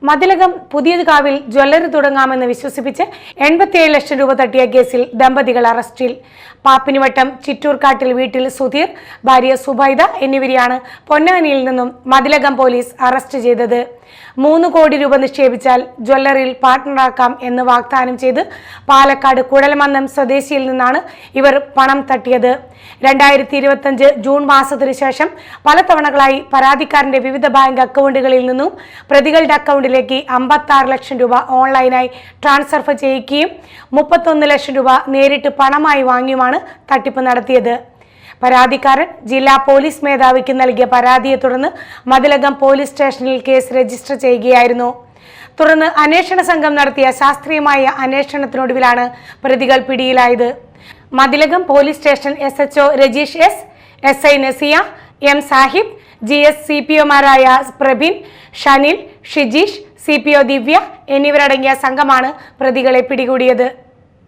Mathilakam പുതിയകാവിൽ jewellery തുടങ്ങാമെന്ന് വിശ്വസിപ്പിച്ച് 87 ലക്ഷം രൂപ തട്ടിയ കേസിൽ ദമ്പതികൾ അറസ്റ്റിൽ. പാപ്പിനിവട്ടം ചിറ്റൂർക്കാട്ടിൽ വീട്ടിൽ സുധീർ, ഭാര്യ സുബൈദ എന്നിവരെയാണ് പൊന്നാനിയിൽ നിന്നും മതിലകം പോലീസ് അറസ്റ്റ് ചെയ്തത്. 3 കോടി രൂപ നിക്ഷേപിച്ചാൽ ജ്വല്ലറിയിൽ പാർട്ട്ണറാക്കാം എന്ന് വാഗ്ദാനം ചെയ്ത് പാലക്കാട് കുഴൽമന്ദം സ്വദേശിയിൽ നിന്നാണ് ഇവർ പണം തട്ടിയത്. 2025 ജൂൺ മാസത്തിനു ശേഷം പല തവണകളായി പരാതിക്കാരന്റെ വിവിധ ബാങ്ക് അക്കൗണ്ടുകളിൽ നിന്നും പ്രതികളുടെ അക്കൗണ്ടിലേക്ക് 56 ലക്ഷം രൂപ ഓൺലൈനായി ട്രാൻസ്ഫർ ചെയ്യിക്കുകയും 31 ലക്ഷം രൂപ നേരിട്ട് പണമായി വാങ്ങിയുമാണ് തട്ടിപ്പ് നടത്തിയത്. പരാതിക്കാരൻ ജില്ലാ പോലീസ് മേധാവിക്ക് നൽകിയ പരാതിയെ തുടർന്ന് മതിലകം പോലീസ് സ്റ്റേഷനിൽ കേസ് രജിസ്റ്റർ ചെയ്യുകയായിരുന്നു. തുടർന്ന് അന്വേഷണ സംഘം നടത്തിയ ശാസ്ത്രീയമായ അന്വേഷണത്തിനൊടുവിലാണ് പ്രതികൾ പിടിയിലായത്. Mathilakam police station SHO Rajeesh S, SI Nasiya, M Sahib, GS CPOമാരായ പ്രബീൻ, ഷനിൽ, ഷിജീഷ്, CPO ദിവ്യ എന്നിവരടങ്ങിയ സംഘമാണ് പ്രതികളെ പിടികൂടിയത്.